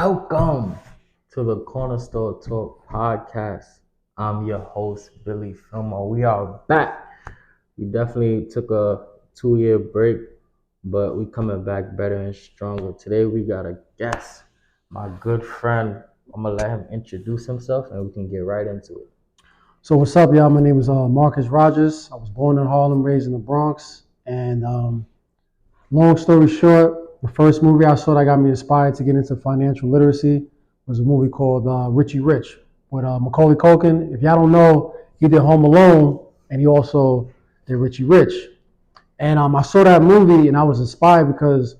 Welcome to the Corner Store Talk podcast. I'm your host, Billy Filmo. We are back. We definitely took a 2-year break, but we coming back better and stronger. Today we got a guest, my good friend. I'm gonna let him introduce himself and we can get right into it. So what's up, y'all? My name is Marcus Rodgers. I was born in Harlem, raised in the Bronx. And long story short, the first movie I saw that got me inspired to get into financial literacy was a movie called Richie Rich with Macaulay Culkin. If y'all don't know, he did Home Alone and he also did Richie Rich. And I saw that movie and I was inspired because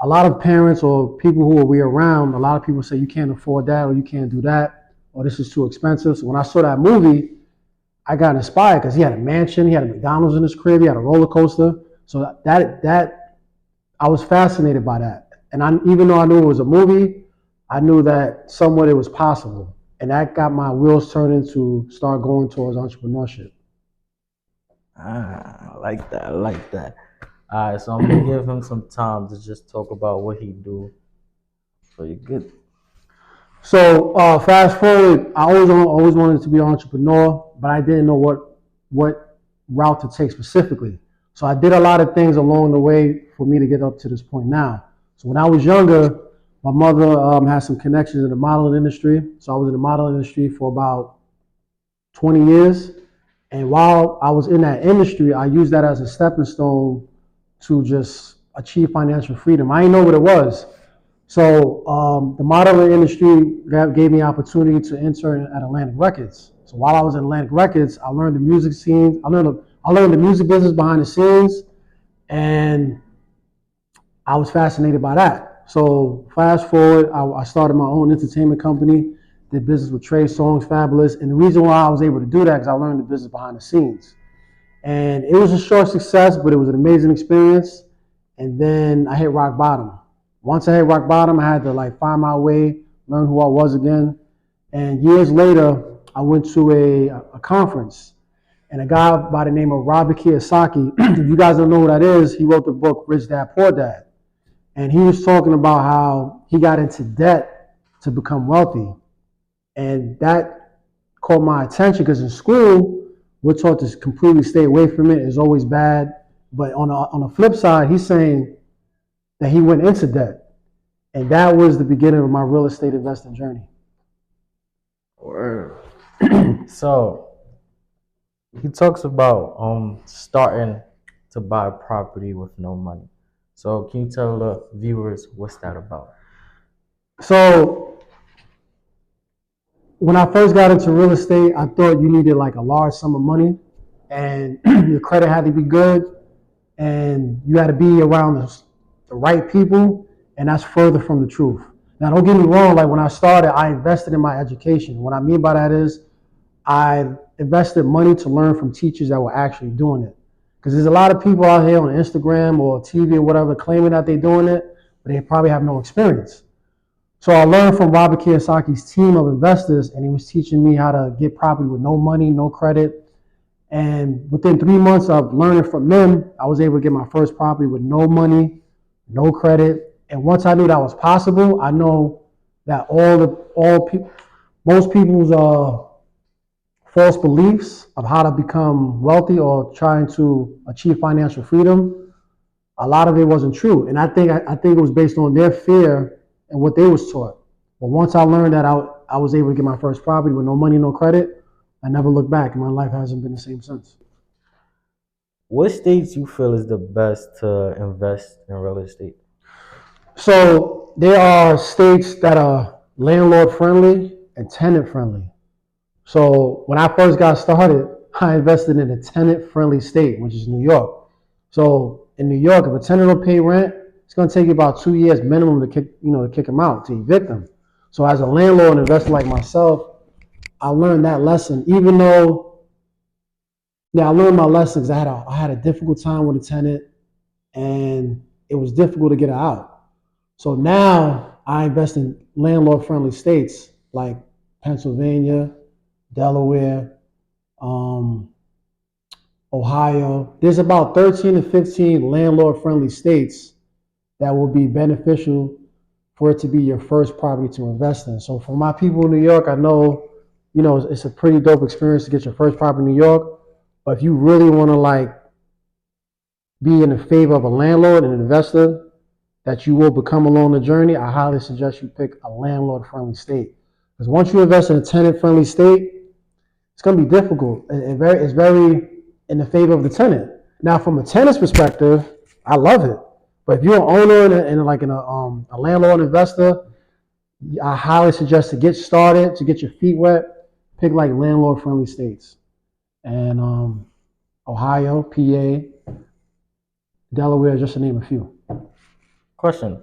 a lot of parents or people who we around, a lot of people say you can't afford that or you can't do that or this is too expensive. So when I saw that movie, I got inspired because he had a mansion, he had a McDonald's in his crib, he had a roller coaster. So that I was fascinated by that. And even though I knew it was a movie, I knew that somewhat it was possible. And that got my wheels turning to start going towards entrepreneurship. I like that. I like that. All right, so I'm gonna give him some time to just talk about what he do. So you're good. So fast forward, I always wanted to be an entrepreneur, but I didn't know what route to take specifically. So I did a lot of things along the way for me to get up to this point now. So when I was younger, my mother had some connections in the modeling industry. So I was in the modeling industry for about 20 years. And while I was in that industry, I used that as a stepping stone to just achieve financial freedom. I didn't know what it was. So the modeling industry gave me opportunity to intern at Atlantic Records. So while I was at Atlantic Records, I learned the music scene. I learned the music business behind the scenes, and I was fascinated by that. So fast forward, I started my own entertainment company, did business with Trey Songz, Fabulous, and the reason why I was able to do that is I learned the business behind the scenes. And it was a short success, but it was an amazing experience. And then I hit rock bottom. Once I hit rock bottom, I had to find my way, learn who I was again. And years later, I went to a conference, and a guy by the name of Robert Kiyosaki, if you guys don't know who that is, he wrote the book Rich Dad Poor Dad. And he was talking about how he got into debt to become wealthy. And that caught my attention because in school, we're taught to completely stay away from it. It's always bad. But on the flip side, he's saying that he went into debt. And that was the beginning of my real estate investing journey. Word. So he talks about starting to buy property with no money. So can you tell the viewers what's that about? So when I first got into real estate, I thought you needed a large sum of money and your credit had to be good and you had to be around the right people, and that's further from the truth. Now, don't get me wrong, when I started, I invested in my education. What I mean by that is I invested money to learn from teachers that were actually doing it. Because there's a lot of people out here on Instagram or TV or whatever claiming that they're doing it, but they probably have no experience. So I learned from Robert Kiyosaki's team of investors, and he was teaching me how to get property with no money, no credit. And within 3 months of learning from them, I was able to get my first property with no money, no credit. And once I knew that was possible, I know that most people's false beliefs of how to become wealthy or trying to achieve financial freedom, a lot of it wasn't true. And I think it was based on their fear and what they was taught. But once I learned that I was able to get my first property with no money, no credit, I never looked back, and my life hasn't been the same since. What states you feel is the best to invest in real estate? So there are states that are landlord friendly and tenant friendly. So when I first got started, I invested in a tenant friendly state, which is New York. So in New York, if a tenant don't pay rent, it's going to take you about 2 years minimum to kick them out, to evict them. So as a landlord and investor like myself, I learned that lesson. Even though, I learned my lessons. I had a difficult time with a tenant, and it was difficult to get her out. So now I invest in landlord-friendly states like Pennsylvania, Delaware, Ohio. There's about 13 to 15 landlord-friendly states that will be beneficial for it to be your first property to invest in. So for my people in New York, I know, it's a pretty dope experience to get your first property in New York. But if you really want to like be in the favor of a landlord and an investor that you will become along the journey, I highly suggest you pick a landlord-friendly state. Because once you invest in a tenant-friendly state, it's going to be difficult. It's very in the favor of the tenant. Now, from a tenant's perspective, I love it. But if you're an owner and a landlord investor, I highly suggest to get started, to get your feet wet, pick like landlord-friendly states. And Ohio, PA, Delaware, just to name a few. Question.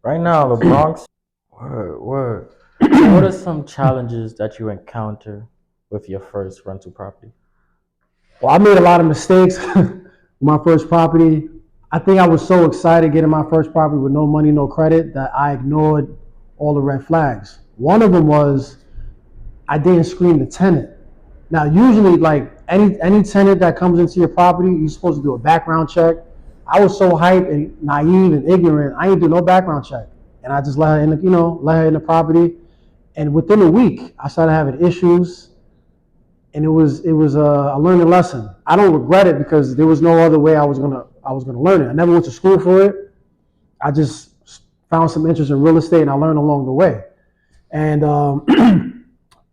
Right now, the Bronx. Word. What are some challenges that you encounter with your first rental property? Well, I made a lot of mistakes with my first property. I think I was so excited getting my first property with no money, no credit, that I ignored all the red flags. One of them was I didn't screen the tenant. Now, usually, like any tenant that comes into your property, you're supposed to do a background check. I was so hyped and naive and ignorant, I didn't do no background check, and I just let her in the property. And within a week, I started having issues, and it was a learning lesson. I don't regret it because there was no other way I was gonna learn it. I never went to school for it. I just found some interest in real estate, and I learned along the way. And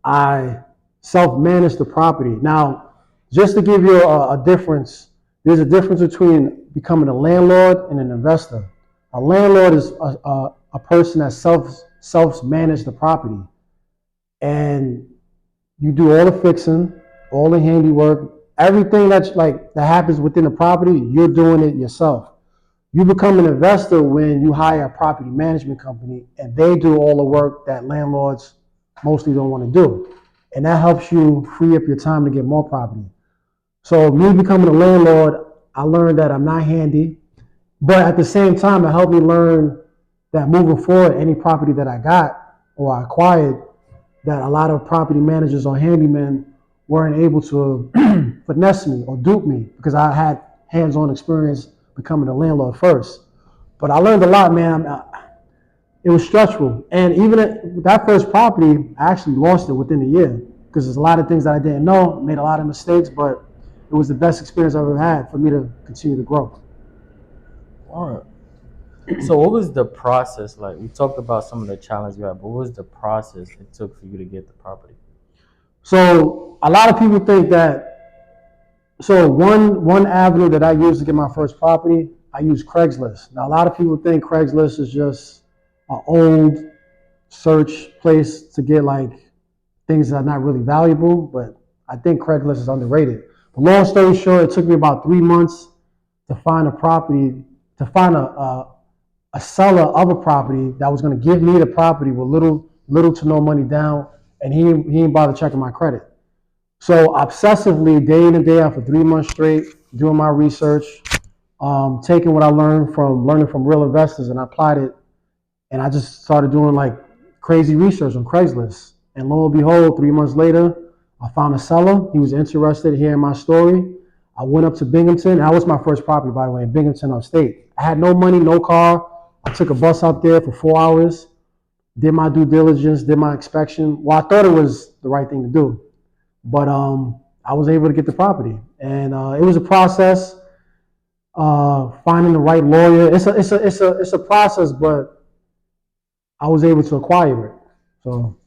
I self-managed the property. Now, just to give you a difference, there's a difference between becoming a landlord and an investor. A landlord is a person that self-manage the property, and you do all the fixing, all the handiwork, everything that happens within the property. You're doing it yourself. You become an investor when you hire a property management company, and they do all the work that landlords mostly don't want to do, and that helps you free up your time to get more property. So me becoming a landlord, I learned that I'm not handy, but at the same time, it helped me learn that moving forward, any property that I got or I acquired, that a lot of property managers or handymen weren't able to finesse me or dupe me because I had hands-on experience becoming a landlord first. But I learned a lot, man. It was stressful. And even that first property, I actually lost it within a year because there's a lot of things that I didn't know, made a lot of mistakes, but it was the best experience I've ever had for me to continue to grow. All right. So what was the process like? We talked about some of the challenges you had, but what was the process it took for you to get the property? So a lot of people think one avenue that I used to get my first property, I used Craigslist. Now a lot of people think Craigslist is just an old search place to get like things that are not really valuable, but I think Craigslist is underrated. But long story short, it took me about 3 months to find a seller of a property that was going to give me the property with little to no money down, and he didn't bother checking my credit. So obsessively, day in and day out for 3 months straight, doing my research, taking what I learned from real investors, and I applied it, and I just started doing like crazy research on Craigslist. And lo and behold, 3 months later, I found a seller. He was interested in hearing my story. I went up to Binghamton. That was my first property, by the way, in Binghamton, upstate. I had no money, no car. I took a bus out there for 4 hours, did my due diligence, did my inspection. Well, I thought it was the right thing to do, but I was able to get the property, and it was a process. Finding the right lawyer. It's a process, but I was able to acquire it. So.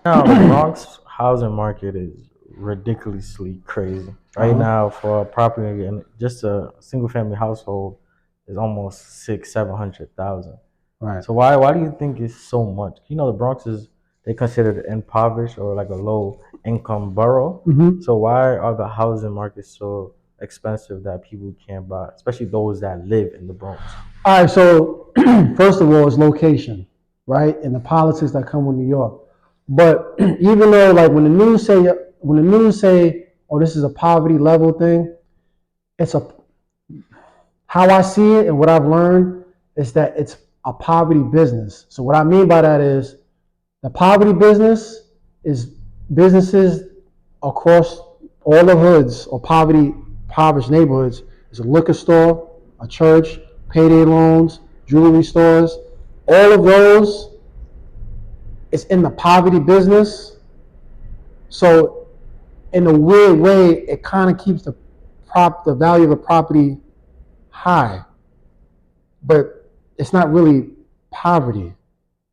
Now the Bronx housing market is ridiculously crazy right now for a property, and just a single family household is almost 600,000-700,000. Right. So why do you think it's so much? The Bronx is they considered impoverished or like a low income borough. Mm-hmm. So why are the housing markets so expensive that people can't buy, especially those that live in the Bronx? All right. So first of all, it's location, right, and the politics that come with New York. But even though, like, when the news say, oh, this is a poverty level thing, how I see it and what I've learned is that it's a poverty business. So what I mean by that is the poverty business is businesses across all the hoods or impoverished neighborhoods. It's a liquor store, a church, payday loans, jewelry stores. All of those is in the poverty business. So in a weird way, it kind of keeps the value of the property high, but it's not really poverty.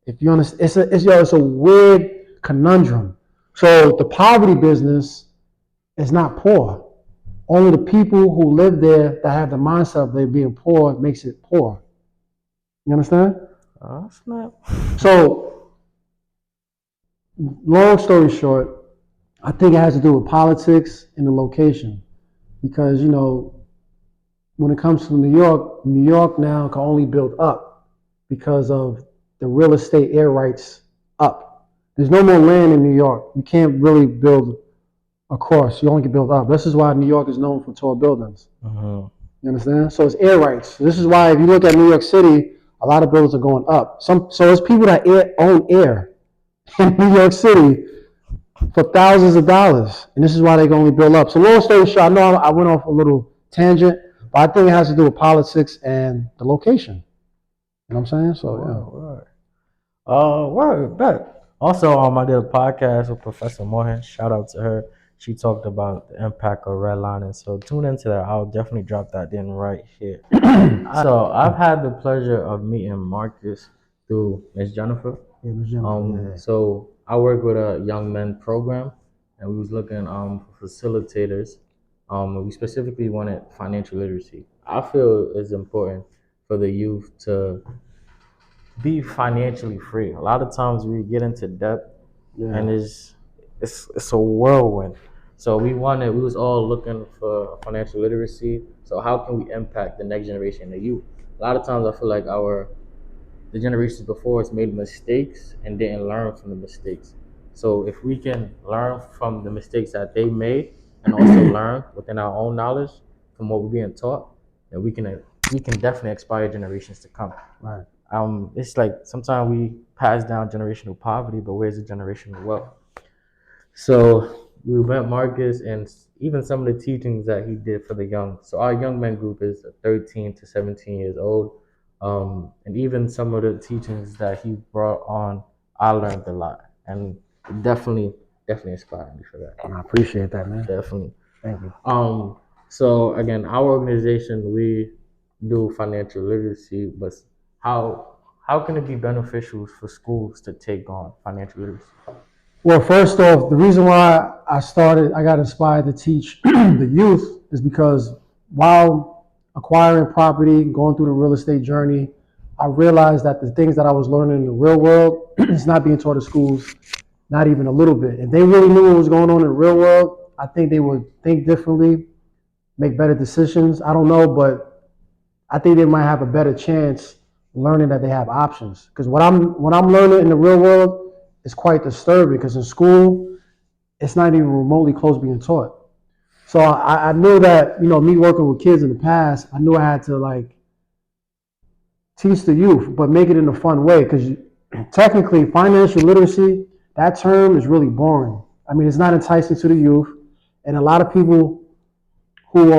If you understand, it's a weird conundrum. So the poverty business is not poor. Only the people who live there that have the mindset of they being poor makes it poor. You understand? Snap. So, long story short, I think it has to do with politics and the location. Because, when it comes to New York now can only build up because of the real estate air rights up. There's no more land in New York. You can't really build across. You only can build up. This is why New York is known for tall buildings. Uh-huh. You understand? So it's air rights. This is why if you look at New York City, a lot of buildings are going up. So it's people that own air in New York City for thousands of dollars. And this is why they can only build up. So long story short, I know I went off a little tangent, but I think it has to do with politics and the location. You know what I'm saying? So yeah. Word, bet. Also, I did a podcast with Professor Mohan. Shout out to her. She talked about the impact of redlining. So tune into that. I'll definitely drop that in right here. So I've had the pleasure of meeting Marcus through Miss Jennifer. Yeah, Ms. Jennifer, yeah. So I work with a young men program, and we was looking for facilitators. We specifically wanted financial literacy. I feel it's important for the youth to be financially free. A lot of times we get into debt, and it's a whirlwind. So we was all looking for financial literacy. So how can we impact the next generation, the youth? A lot of times I feel like the generations before us made mistakes and didn't learn from the mistakes. So if we can learn from the mistakes that they made and also learn within our own knowledge from what we're being taught, then we can definitely inspire generations to come. Right. It's like sometimes we pass down generational poverty, but where's the generational wealth? So we met Marcus and even some of the teachings that he did for the young. So our young men group is 13 to 17 years old. And even some of the teachings that he brought on, I learned a lot. And it definitely inspired me for that. I appreciate that, man. Definitely. Thank you. So again, our organization, we do financial literacy, but how can it be beneficial for schools to take on financial literacy? Well, first off, the reason why I got inspired to teach the youth is because while acquiring property, going through the real estate journey, I realized that the things that I was learning in the real world is not being taught in schools, not even a little bit. If they really knew what was going on in the real world, I think they would think differently, make better decisions. I don't know, but I think they might have a better chance learning that they have options. Because what I'm learning in the real world is quite disturbing. Because in school, it's not even remotely close being taught. So I knew that me working with kids in the past, I knew I had to teach the youth, but make it in a fun way. Because technically, financial literacy, that term is really boring. I mean, it's not enticing to the youth, and a lot of people in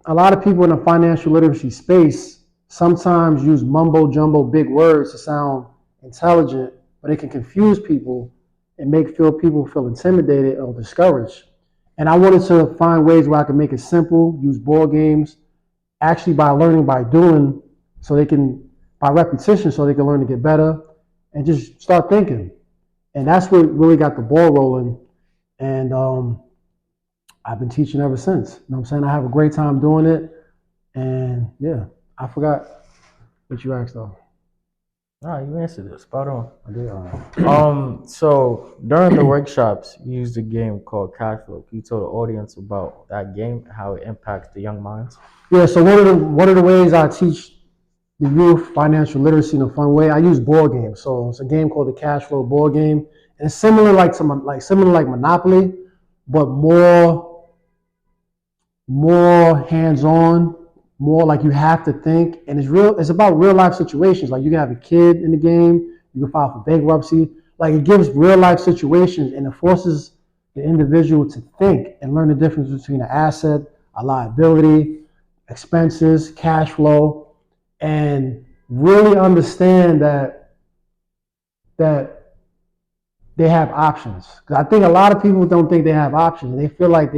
the financial literacy space sometimes use mumbo jumbo big words to sound intelligent, but it can confuse people and make people feel intimidated or discouraged. And I wanted to find ways where I could make it simple, use board games, actually by learning by doing, by repetition, so they can learn to get better and just start thinking. And that's what really got the ball rolling. And I've been teaching ever since. You know what I'm saying? I have a great time doing it. And yeah, I forgot what you asked though. No, you answered it. Spot on. I did. So during the workshops, you used a game called Cash Flow. Can you tell the audience about that game, how it impacts the young minds? Yeah, so one of the ways I teach the youth financial literacy in a fun way, I use board games. So it's a game called the Cash Flow board game. And it's similar like Monopoly, but more hands-on, more like you have to think, and it's about real life situations. Like you can have a kid in the game, you can file for bankruptcy. Like it gives real life situations and it forces the individual to think and learn the difference between an asset, a liability, expenses, cash flow. and really understand that they have options. Because I think a lot of people don't think they have options. They feel like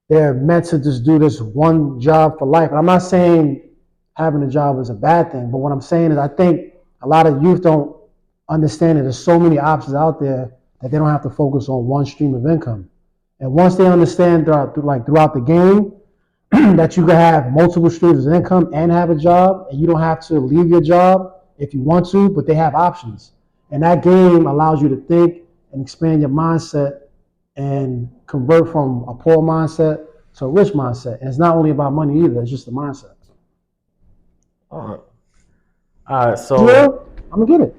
they're meant to just do this one job for life. And I'm not saying having a job is a bad thing, but what I'm saying is I think a lot of youth don't understand that there's so many options out there that they don't have to focus on one stream of income. And once they understand throughout the game that you can have multiple streams of income and have a job, and you don't have to leave your job if you want to, but they have options. And that game allows you to think and expand your mindset and convert from a poor mindset to a rich mindset. And it's not only about money either, it's just the mindset. All right. So Yeah, I'm gonna get it.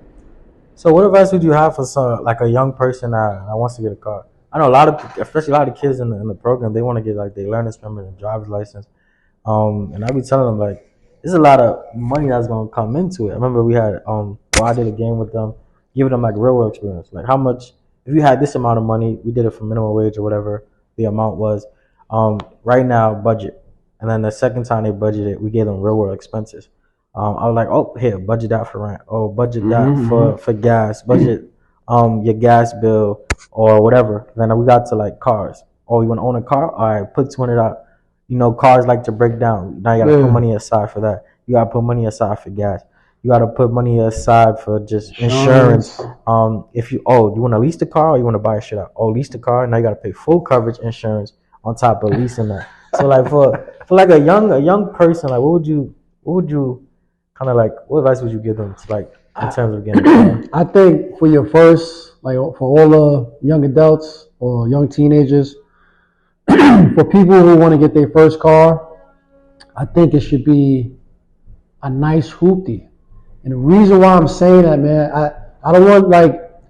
So what advice would you have for like a young person that wants to get a car? I know especially a lot of kids in the program, they want to get like their learner's permit and driver's license. And I be telling them like, there's a lot of money that's gonna come into it. I remember we had I did a game with them, giving them like real world experience, like how much if you had this amount of money, we did it for minimum wage or whatever the amount was. Right now budget, and then the second time they budgeted, we gave them real world expenses. I was like, oh, here, budget that for rent. Oh, budget that for gas. Budget your gas bill or whatever. Then we got to like cars. Oh, you want to own a car? All right, put 200 out. You know, cars like to break down. Now you got to put money aside for that. You got to put money aside for gas. You got to put money aside for just insurance. If you want to lease the car or you want to buy a shit out? Oh, lease the car. Now you got to pay full coverage insurance on top of leasing that. So like for like a young person, like what would you kind of like, what advice would you give them to like in terms of getting a car? I think for your first, like for all the young adults or young teenagers, for people who want to get their first car, I think it should be a nice hoopty. And the reason why I'm saying that, man, I don't want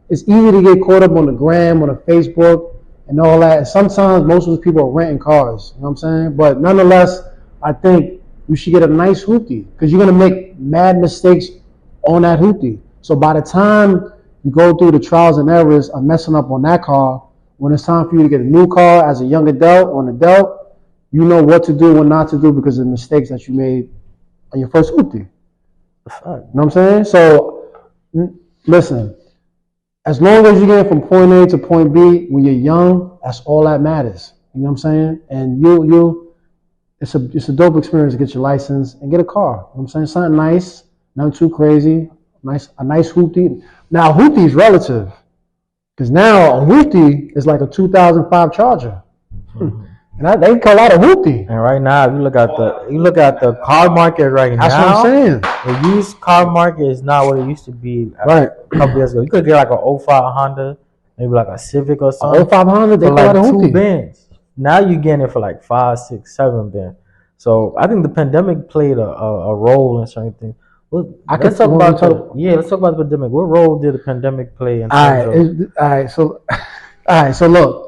it's easy to get caught up on the gram, on the Facebook, and all that. And sometimes most of those people are renting cars. You know what I'm saying? But nonetheless, I think you should get a nice hoopty because you're gonna make mad mistakes on that hoopty. So by the time you go through the trials and errors of messing up on that car, when it's time for you to get a new car as a young adult or an adult, you know what to do, what not to do because of the mistakes that you made on your first hoopty. You know what I'm saying? So listen, as long as you get from point A to point B when you're young, that's all that matters. You know what I'm saying? And it's a dope experience to get your license and get a car. You know what I'm saying? Something nice, nothing too crazy. A nice hoopty. Now hoopty is relative. Because now a hoopty is like a 2005 Charger. And they call that a hoopty. And right now, if you look at the car market right That's now. That's what I'm saying. The used car market is not what it used to be a couple years ago. You could get like a 05 Honda, maybe like a Civic or something. A 05 Honda, they for call like it a hoopty. 2 bands. Now you're getting it for like 5, 6, 7 bands. So I think the pandemic played a role in certain things. Let's talk about the pandemic. What role did the pandemic play in terms of? All right. So look.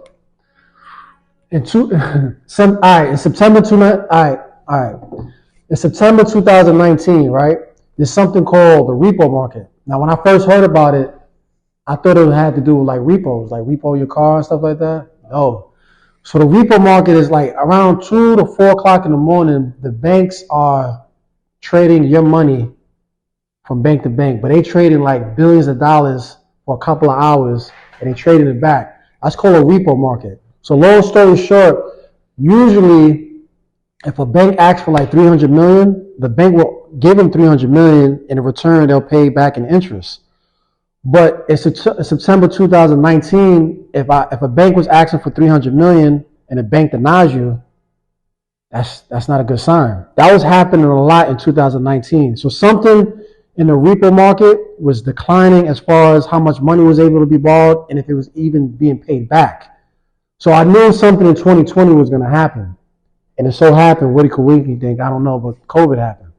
In September 2019, right? There's something called the repo market. Now, when I first heard about it, I thought it had to do with like repos, like repo your car and stuff like that. No. So the repo market is like around 2 to 4 o'clock in the morning. The banks are trading your money from bank to bank, but they trading like billions of dollars for a couple of hours, and they trading it back. That's called a repo market. So long story short, usually if a bank asks for like 300 million, the bank will give them 300 million. In return, they'll pay back in interest. But in September 2019, if a bank was asking for 300 million and the bank denies you, that's not a good sign. That was happening a lot in 2019. So something in the repo market was declining as far as how much money was able to be borrowed and if it was even being paid back. So I knew something in 2020 was going to happen. And it so happened, what could we think? I don't know, but COVID happened.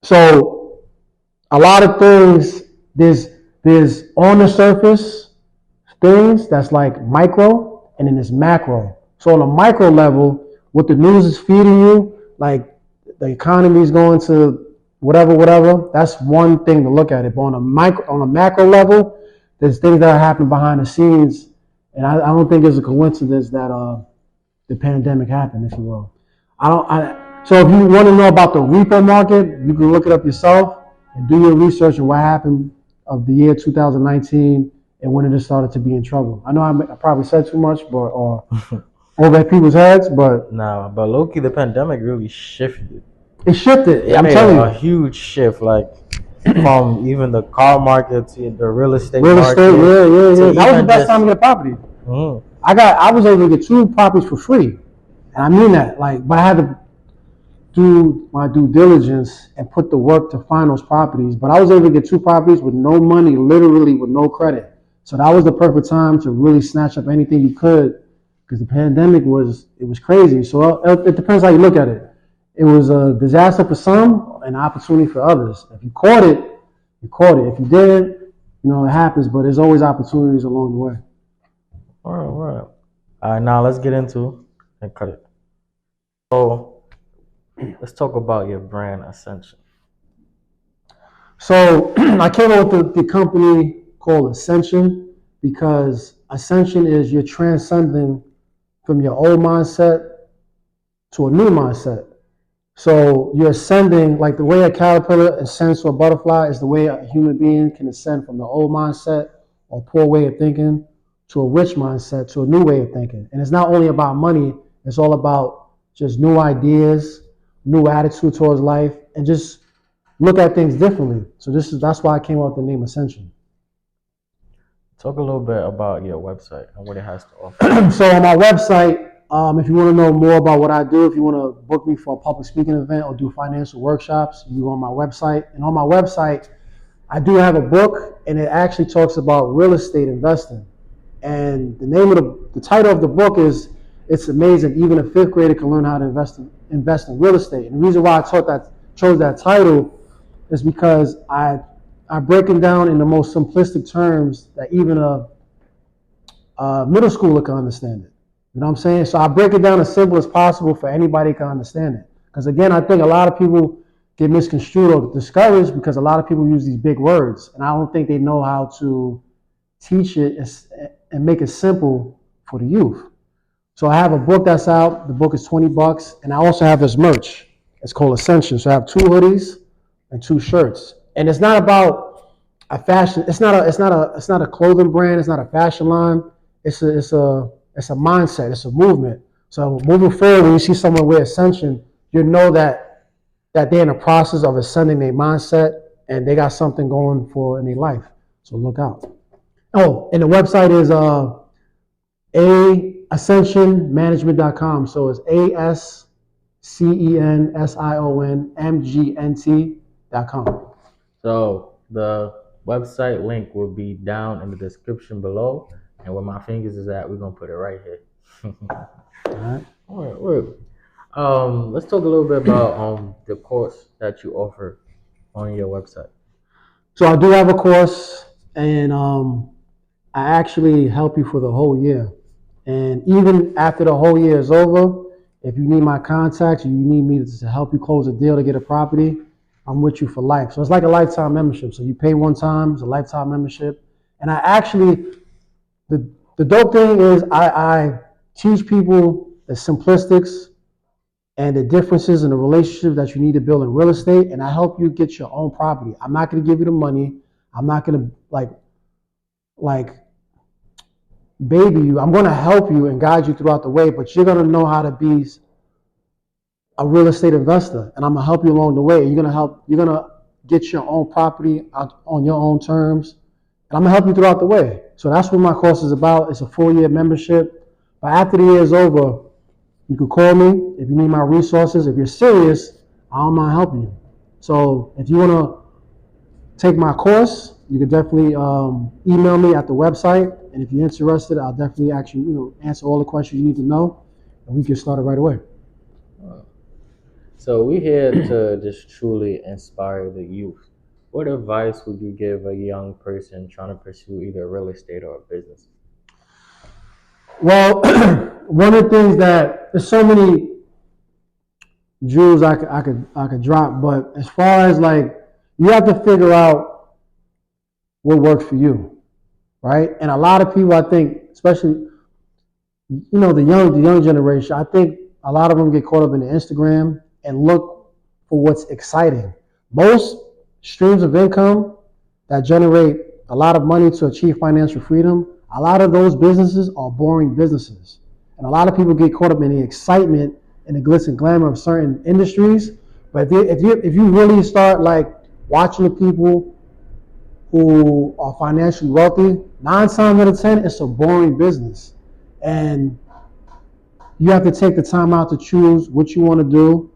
So a lot of things, there's on the surface things that's like micro, and then there's macro. So on a micro level, what the news is feeding you, like the economy is going to whatever, that's one thing to look at it. But on a macro level, there's things that are happening behind the scenes. And I don't think it's a coincidence that the pandemic happened, if you will. So if you want to know about the repo market, you can look it up yourself and do your research on what happened of the year 2019 and when it just started to be in trouble. I know I probably said too much, but or over at people's heads, but Nah, but low-key, the pandemic really shifted. it shifted. It I'm made telling a you, huge shift, like from even the car market to the real estate real estate, market to yeah. That was the even best time just to get a property. mm, I was able to get 2 properties for free, and I mean that. Like, but I had to do my due diligence and put the work to find those properties. But I was able to get 2 properties with no money, literally with no credit. So that was the perfect time to really snatch up anything you could, because the pandemic was crazy. So it depends how you look at it. It was a disaster for some, an opportunity for others. If you caught it, you caught it. If you didn't, it happens. But there's always opportunities along the way. all right, all right. All right, now let's get into and cut it. So let's talk about your brand Ascension. So I came up with the company called Ascension because Ascension is you're transcending from your old mindset to a new mindset. So you're ascending, like the way a caterpillar ascends to a butterfly is the way a human being can ascend from the old mindset or poor way of thinking to a rich mindset to a new way of thinking. And it's not only about money, it's all about just new ideas, new attitude towards life, and just look at things differently. So that's why I came up with the name Ascension. Talk a little bit about your website and what it has to offer. So on my website, if you want to know more about what I do, if you want to book me for a public speaking event or do financial workshops, you go on my website. And on my website, I do have a book, and it actually talks about real estate investing. And the name of the title of the book is "It's Amazing. Even a fifth grader can learn how to invest in real estate." And the reason why I chose that title is because I break it down in the most simplistic terms that even a middle schooler can understand it. You know what I'm saying? So I break it down as simple as possible for anybody to understand it. Because again, I think a lot of people get misconstrued or discouraged because a lot of people use these big words, and I don't think they know how to teach it and make it simple for the youth. So I have a book that's out. The book is $20, and I also have this merch. It's called Ascension. So I have 2 hoodies and 2 shirts, and it's not about a fashion. It's not a clothing brand. It's not a fashion line. It's a mindset. It's a movement. So moving forward, when you see someone wear Ascension, you know that they're in a process of ascending their mindset and they got something going for in their life. So look out. Oh, and the website is ascensionmanagement.com. So it's ASCENSIONMGNT.com. So the website link will be down in the description below, and where my fingers is at, we're gonna put it right here. All right. All right. Let's talk a little bit about the course that you offer on your website. So I do have a course, and I actually help you for the whole year. And even after the whole year is over, if you need my contacts, you need me to help you close a deal to get a property, I'm with you for life. So it's like a lifetime membership. So you pay one time, it's a lifetime membership. And I actually, the dope thing is I teach people the simplistics and the differences in the relationship that you need to build in real estate, and I help you get your own property. I'm not going to give you the money. I'm not going to like baby you. I'm going to help you and guide you throughout the way, but you're going to know how to be a real estate investor, and I'm going to help you along the way. You're going to get your own property on your own terms, and I'm going to help you throughout the way. So that's what my course is about. It's a 4-year membership. But after the year is over, you can call me if you need my resources. If you're serious, I don't mind helping you. So if you want to take my course, you can definitely email me at the website. And if you're interested, I'll definitely actually answer all the questions you need to know, and we can start it right away. So we're here to just truly inspire the youth. What advice would you give a young person trying to pursue either real estate or a business? Well, one of the things that there's so many jewels I could drop, but as far as like you have to figure out what works for you, right? And a lot of people, I think, especially the young generation, I think a lot of them get caught up in the Instagram and look for what's exciting. Most streams of income that generate a lot of money to achieve financial freedom, a lot of those businesses are boring businesses. And a lot of people get caught up in the excitement and the glitz and glamour of certain industries. But if you really start like watching the people who are financially wealthy, 9 times out of 10, it's a boring business. And you have to take the time out to choose what you want to do,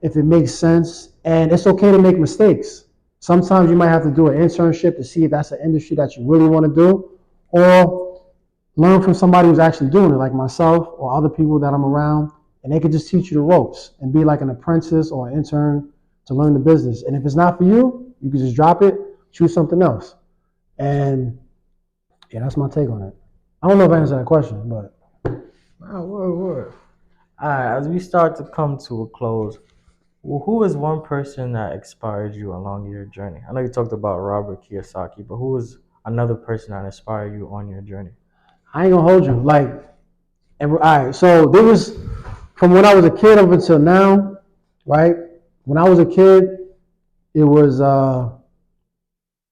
if it makes sense. And it's okay to make mistakes. Sometimes you might have to do an internship to see if that's an industry that you really want to do, or learn from somebody who's actually doing it, like myself or other people that I'm around, and they can just teach you the ropes and be like an apprentice or an intern to learn the business. And if it's not for you, you can just drop it, choose something else. And yeah, that's my take on it. I don't know if I answered that question, but. Word. All right, as we start to come to a close, who is one person that inspired you along your journey? I know you talked about Robert Kiyosaki, but who is another person that inspired you on your journey? I ain't gonna hold you. Like, and all right, so there was, from when I was a kid up until now, right? When I was a kid, it was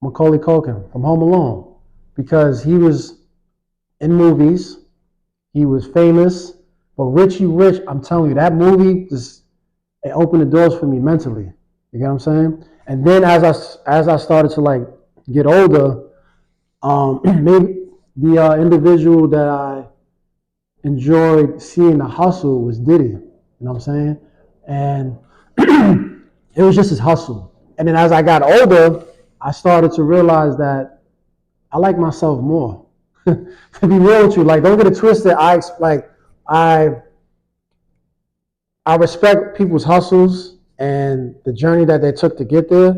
Macaulay Culkin from Home Alone, because he was in movies, he was famous, but Richie Rich, I'm telling you, that movie just, it opened the doors for me mentally. You get what I'm saying? And then as I started to like get older, maybe the individual that I enjoyed seeing the hustle was Diddy. You know what I'm saying? And it was just his hustle. And then as I got older, I started to realize that I like myself more. To be real with you, like, don't get it twisted. I respect people's hustles and the journey that they took to get there.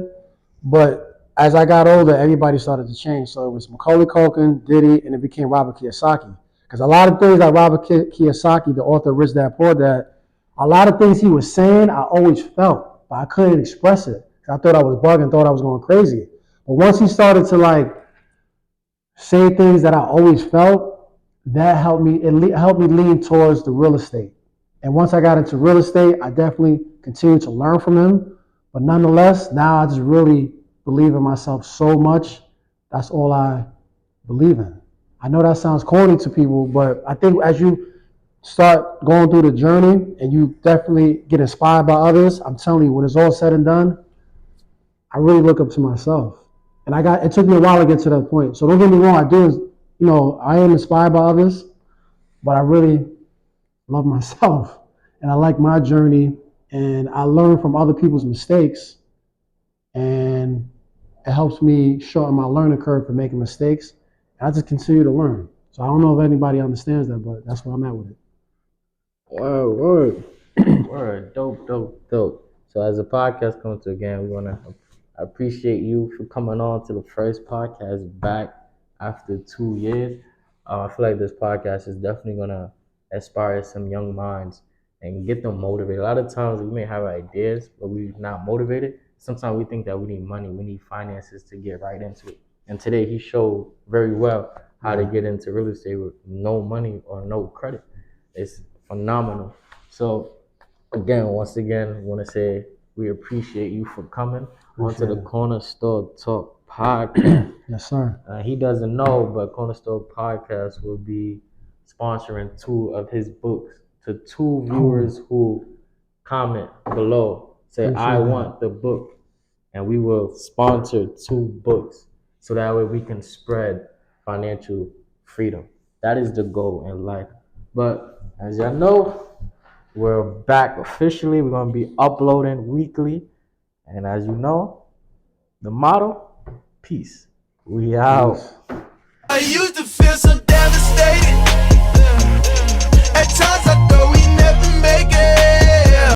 But as I got older, everybody started to change. So it was Macaulay Culkin, Diddy, and it became Robert Kiyosaki. Because a lot of things that Robert Kiyosaki, the author of Rich Dad Poor Dad, a lot of things he was saying, I always felt, but I couldn't express it. I thought I was bugging, thought I was going crazy. But once he started to like say things that I always felt, that helped me. It helped me lean towards the real estate. And once I got into real estate, I definitely continued to learn from him. But nonetheless, now I just really believe in myself so much. That's all I believe in. I know that sounds corny to people, but I think as you start going through the journey and you definitely get inspired by others, I'm telling you, when it's all said and done, I really look up to myself. And it took me a while to get to that point. So don't get me wrong, I am inspired by others, but I really love myself. And I like my journey, and I learn from other people's mistakes, and it helps me shorten my learning curve for making mistakes. And I just continue to learn. So I don't know if anybody understands that, but that's where I'm at with it. Word. Dope. So as the podcast comes to again, we want to appreciate you for coming on to the first podcast back after 2 years. I feel like this podcast is definitely going to inspire some young minds and get them motivated. A lot of times we may have ideas, but we're not motivated. Sometimes we think that we need money, we need finances to get right into it. And today he showed very well how to get into real estate with no money or no credit. It's phenomenal. So once again, I want to say we appreciate you for coming onto the Corner Store Talk podcast. Yes, sir. He doesn't know, but Corner Store Podcast will be sponsoring 2 of his books to 2 viewers who comment below. Say, I want the book. And we will sponsor 2 books so that way we can spread financial freedom. That is the goal in life. But as y'all know, we're back officially. We're going to be uploading weekly. And as you know, the motto, peace. We out. I used to feel so devastated. At times